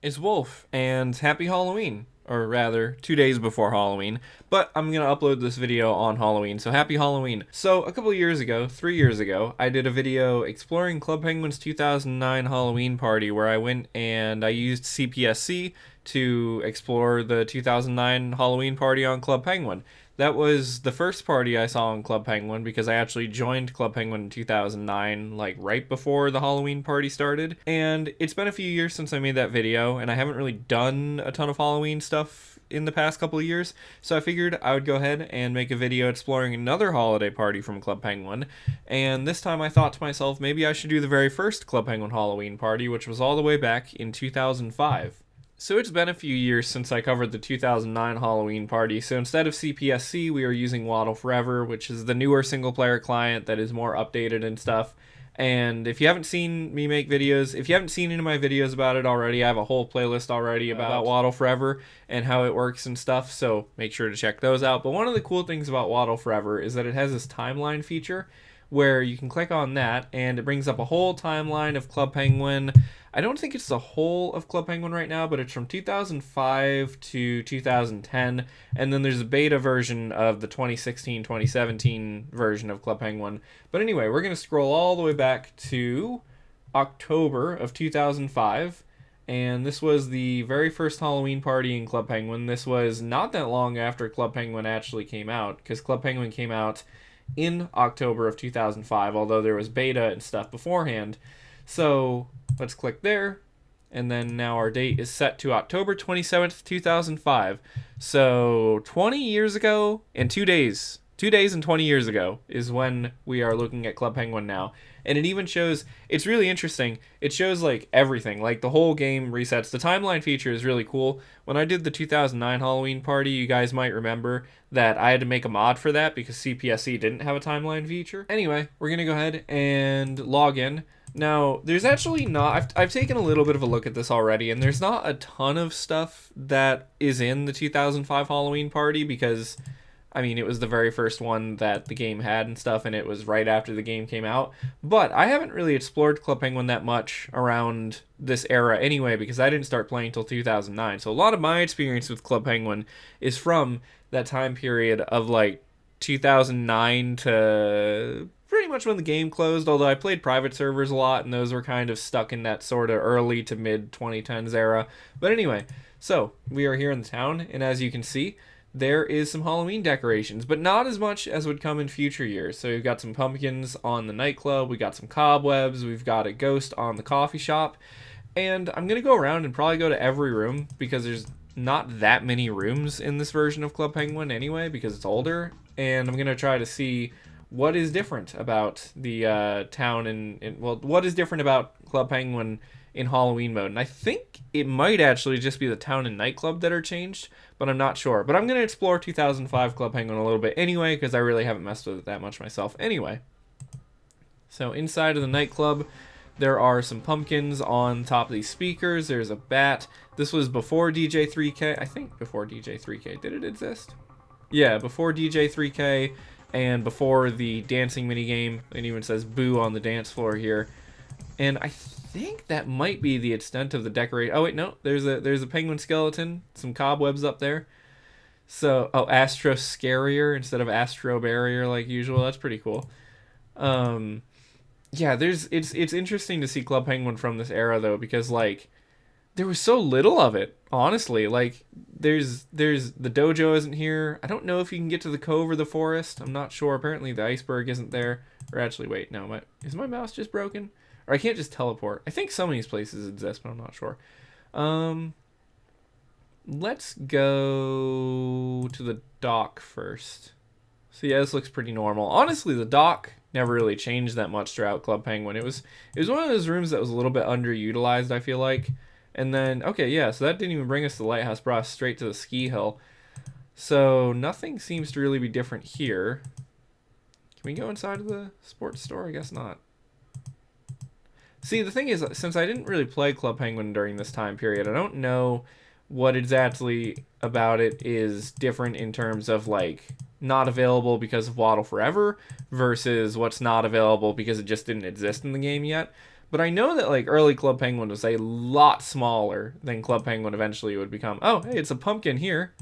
It's Wolf, and happy Halloween. Or rather, 2 days before Halloween. But I'm gonna upload this video on Halloween, so happy Halloween. So, a couple of years ago, 3 years ago, I did a video exploring Club Penguin's 2009 Halloween party where I went and I used CPSC to explore the 2009 Halloween party on Club Penguin. That was the first party I saw on Club Penguin because I actually joined Club Penguin in 2009, like right before the Halloween party started. And it's been a few years since I made that video, and I haven't really done a ton of Halloween stuff in the past couple of years, so I figured I would go ahead and make a video exploring another holiday party from Club Penguin. And this time I thought to myself, maybe I should do the very first Club Penguin Halloween party, which was all the way back in 2005. So it's been a few years since I covered the 2009 Halloween party, so instead of CPSC, we are using Waddle Forever, which is the newer single-player client that is more updated and stuff. And if you haven't seen me make videos, if you haven't seen any of my videos about it already, I have a whole playlist already about Waddle Forever and how it works and stuff, so make sure to check those out. But one of the cool things about Waddle Forever is that it has this timeline feature where you can click on that and it brings up a whole timeline of Club Penguin. I don't think it's the whole of Club Penguin right now, but it's from 2005 to 2010, and then there's a beta version of the 2016-2017 version of Club Penguin. But anyway, we're going to scroll all the way back to October of 2005, and this was the very first Halloween party in Club Penguin. This was not that long after Club Penguin actually came out, because Club Penguin came out in October of 2005, although there was beta and stuff beforehand. So let's click there, and then now our date is set to October 27th, 2005. So 20 years ago and 2 days. 2 days and 20 years ago is when we are looking at Club Penguin now. And it even shows, it's really interesting, it shows like everything, like the whole game resets. The timeline feature is really cool. When I did the 2009 Halloween party, you guys might remember that I had to make a mod for that because CPSC didn't have a timeline feature. Anyway, we're going to go ahead and log in. Now, there's actually not, I've taken a little bit of a look at this already, and there's not a ton of stuff that is in the 2005 Halloween party because, I mean, it was the very first one that the game had and stuff, and it was right after the game came out. But I haven't really explored Club Penguin that much around this era anyway, because I didn't start playing until 2009. So a lot of my experience with Club Penguin is from that time period of like 2009 to pretty much when the game closed, although I played private servers a lot, and those were kind of stuck in that sort of early to mid 2010s era. But anyway, so we are here in the town, and as you can see, there is some Halloween decorations, but not as much as would come in future years. So we've got some pumpkins on the nightclub, we got some cobwebs, we've got a ghost on the coffee shop, and I'm going to go around and probably go to every room because there's not that many rooms in this version of Club Penguin anyway because it's older, and I'm going to try to see what is different about the town and well, what is different about Club Penguin in Halloween mode. And I think it might actually just be the town and nightclub that are changed, but I'm not sure. But I'm going to explore 2005 Club Penguin a little bit anyway, because I really haven't messed with it that much myself anyway. So inside of the nightclub, there are some pumpkins on top of these speakers. There's a bat. This was before DJ3K. I think before DJ3K. Did it exist? Yeah, before DJ3K and before the dancing minigame. It even says boo on the dance floor here. And I think that might be the extent of the decorate. Oh wait, no, there's a penguin skeleton, some cobwebs up there. So, oh, Astro Scarier instead of Astro Barrier like usual. That's pretty cool. Yeah, it's interesting to see Club Penguin from this era though, because like there was so little of it, honestly. Like there's the dojo isn't here. I don't know if you can get to the cove or the forest. I'm not sure. Apparently the iceberg isn't there. Or actually, wait, no, is my mouse just broken? Or I can't just teleport. I think some of these places exist, but I'm not sure. Let's go to the dock first. So yeah, this looks pretty normal. Honestly, the dock never really changed that much throughout Club Penguin. It was one of those rooms that was a little bit underutilized, I feel like. And then, okay, yeah, so that didn't even bring us to the lighthouse, brought us straight to the ski hill. So nothing seems to really be different here. Can we go inside of the sports store? I guess not. See, the thing is, since I didn't really play Club Penguin during this time period, I don't know what exactly about it is different in terms of, like, not available because of Waddle Forever versus what's not available because it just didn't exist in the game yet. But I know that like early Club Penguin was a lot smaller than Club Penguin eventually would become. Oh, hey, it's a pumpkin here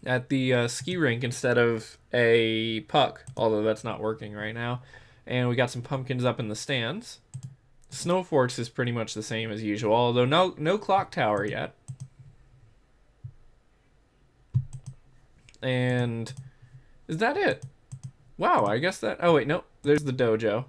at the ski rink instead of a puck, although that's not working right now. And we got some pumpkins up in the stands. Snow Forts is pretty much the same as usual, although no clock tower yet. And is that it? Wow, I guess that... Oh, wait, no. There's the dojo.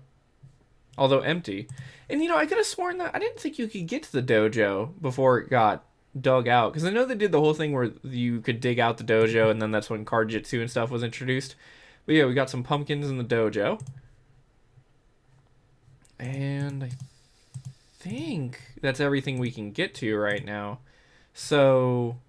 Although empty. And, you know, I could have sworn that... I didn't think you could get to the dojo before it got dug out. Because I know they did the whole thing where you could dig out the dojo, and then that's when card jitsu and stuff was introduced. But yeah, we got some pumpkins in the dojo. And I think that's everything we can get to right now. So...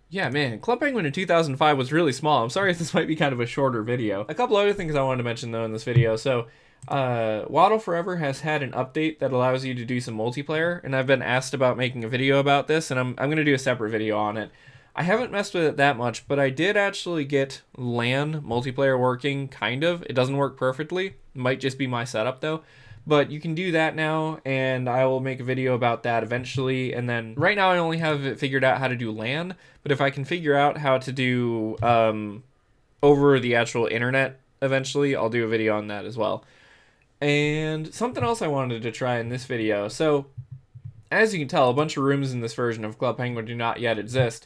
yeah, man, Club Penguin in 2005 was really small. I'm sorry if this might be kind of a shorter video. A couple other things I wanted to mention, though, in this video. So, Waddle Forever has had an update that allows you to do some multiplayer, and I've been asked about making a video about this, and I'm going to do a separate video on it. I haven't messed with it that much, but I did actually get LAN multiplayer working, kind of. It doesn't work perfectly. It might just be my setup, though. But you can do that now, and I will make a video about that eventually. And then right now I only have it figured out how to do LAN, but if I can figure out how to do over the actual internet eventually, I'll do a video on that as well. And something else I wanted to try in this video. So, as you can tell, a bunch of rooms in this version of Club Penguin do not yet exist.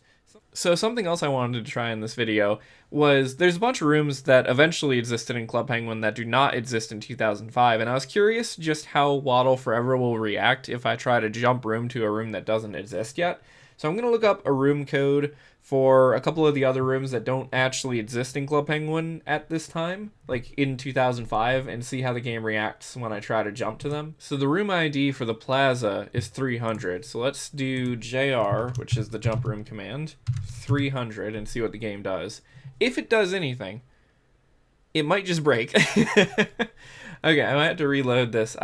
So something else I wanted to try in this video was there's a bunch of rooms that eventually existed in Club Penguin that do not exist in 2005, and I was curious just how Waddle Forever will react if I try to jump room to a room that doesn't exist yet. So I'm going to look up a room code for a couple of the other rooms that don't actually exist in Club Penguin at this time, like in 2005, and see how the game reacts when I try to jump to them. So the room ID for the plaza is 300. So let's do JR, which is the jump room command, 300, and see what the game does. If it does anything, it might just break. Okay, I might have to reload this.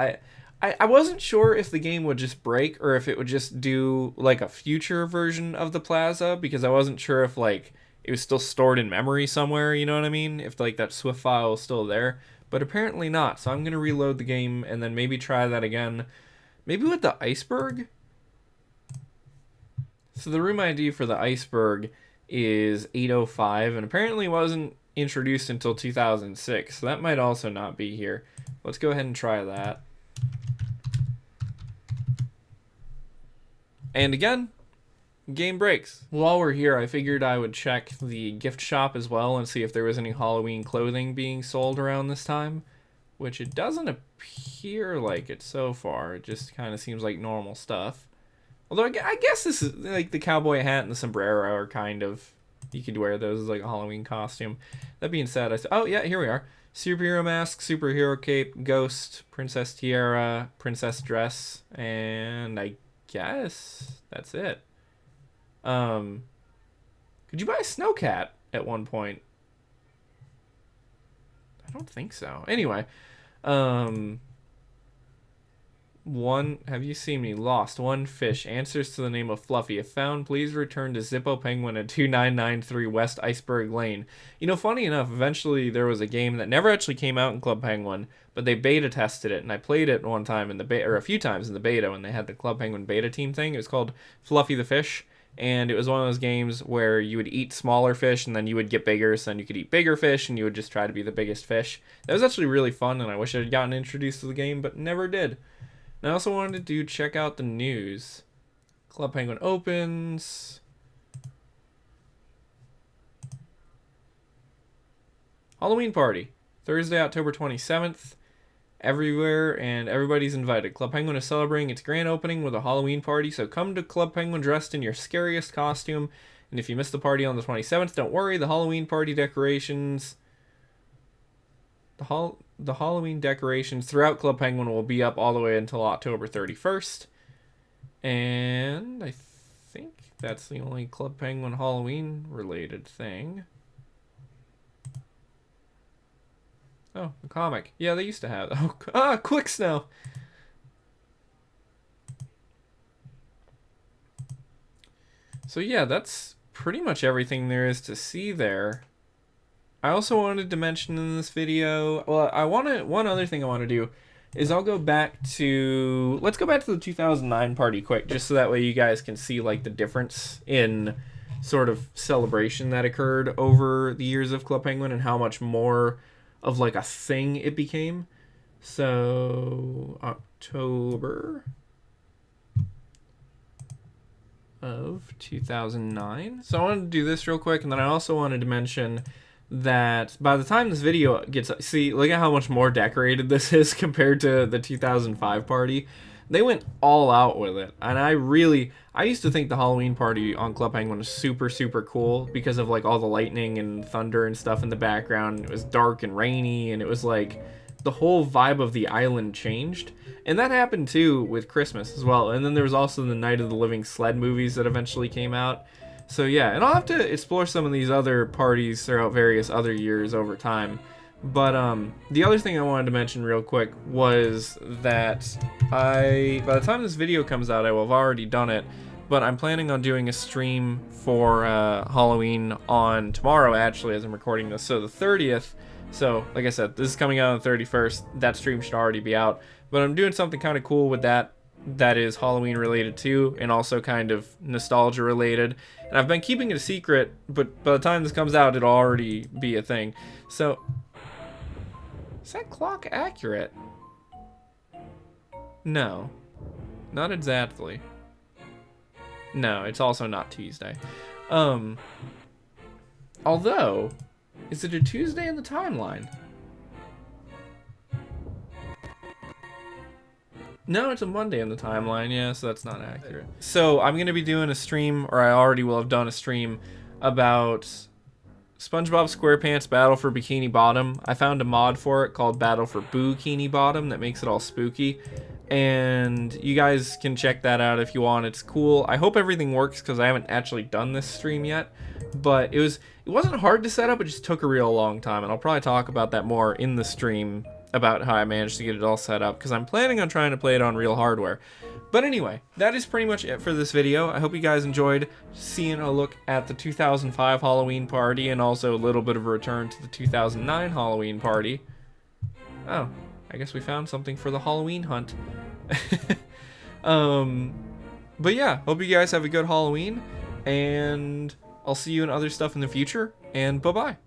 I wasn't sure if the game would just break or if it would just do like a future version of the plaza, because I wasn't sure if like it was still stored in memory somewhere, you know what I mean? If like that Swift file is still there, but apparently not. So I'm going to reload the game and then maybe try that again. Maybe with the iceberg? So the room ID for the iceberg is 805 and apparently wasn't introduced until 2006. So that might also not be here. Let's go ahead and try that. And again, game breaks. While we're here, I figured I would check the gift shop as well and see if there was any Halloween clothing being sold around this time, which it doesn't appear like it so far. It just kind of seems like normal stuff. Although I guess this is like the cowboy hat and the sombrero are kind of, you could wear those as like a Halloween costume. That being said, oh yeah, here we are. Superhero mask, superhero cape, ghost, princess tiara, princess dress, and I guess that's it. Could you buy a snowcat at one point? I don't think so. Anyway, have you seen me? Lost. One fish. Answers to the name of Fluffy. If found, please return to Zippo Penguin at 2993 West Iceberg Lane. You know, funny enough, eventually there was a game that never actually came out in Club Penguin, but they beta tested it, and I played it one time in the beta, or a few times in the beta when they had the Club Penguin beta team thing. It was called Fluffy the Fish, and it was one of those games where you would eat smaller fish, and then you would get bigger, so then you could eat bigger fish, and you would just try to be the biggest fish. That was actually really fun, and I wish I had gotten introduced to the game, but never did. And I also wanted to check out the news. Club Penguin opens. Halloween party. Thursday, October 27th. Everywhere and everybody's invited. Club Penguin is celebrating its grand opening with a Halloween party, so come to Club Penguin dressed in your scariest costume. And if you missed the party on the 27th, don't worry, the Halloween party decorations... The Halloween decorations throughout Club Penguin will be up all the way until October 31st. And I think that's the only Club Penguin Halloween related thing. Oh, the comic. Yeah, they used to have. Oh, Quick Snow. So yeah, that's pretty much everything there is to see there. I also wanted to mention in this video, well, one other thing I want to do is I'll go back to, let's go back to the 2009 party quick, just so that way you guys can see like the difference in sort of celebration that occurred over the years of Club Penguin and how much more of like a thing it became. So October of 2009. So I wanted to do this real quick, and then I also wanted to mention that by the time this video gets, see, look at how much more decorated this is compared to the 2005 party. They went all out with it, and I used to think the Halloween party on Club Penguin was super, super cool because of like all the lightning and thunder and stuff in the background. It was dark and rainy, and it was like the whole vibe of the island changed. And that happened too with Christmas as well. And then there was also the Night of the Living Sled movies that eventually came out. So yeah, and I'll have to explore some of these other parties throughout various other years over time. But the other thing I wanted to mention real quick was that by the time this video comes out, I will have already done it, but I'm planning on doing a stream for Halloween on tomorrow, actually, as I'm recording this, so the 30th. So, like I said, this is coming out on the 31st. That stream should already be out. But I'm doing something kind of cool with that is Halloween related too, and also kind of nostalgia related. And I've been keeping it a secret, but by the time this comes out, it'll already be a thing. So, is that clock accurate? No. Not exactly. No, it's also not Tuesday. Although, is it a Tuesday in the timeline? No, it's a Monday in the timeline, yeah, so that's not accurate. So I'm going to be doing a stream, or I already will have done a stream, about SpongeBob SquarePants Battle for Bikini Bottom. I found a mod for it called Battle for Boo-Kini Bottom that makes it all spooky. And you guys can check that out if you want. It's cool. I hope everything works because I haven't actually done this stream yet. But it wasn't hard to set up, it just took a real long time. And I'll probably talk about that more in the stream, about how I managed to get it all set up, because I'm planning on trying to play it on real hardware. But anyway, that is pretty much it for this video. I hope you guys enjoyed seeing a look at the 2005 Halloween party, and also a little bit of a return to the 2009 Halloween party. Oh, I guess we found something for the Halloween hunt. But yeah, hope you guys have a good Halloween, and I'll see you in other stuff in the future, and bye-bye.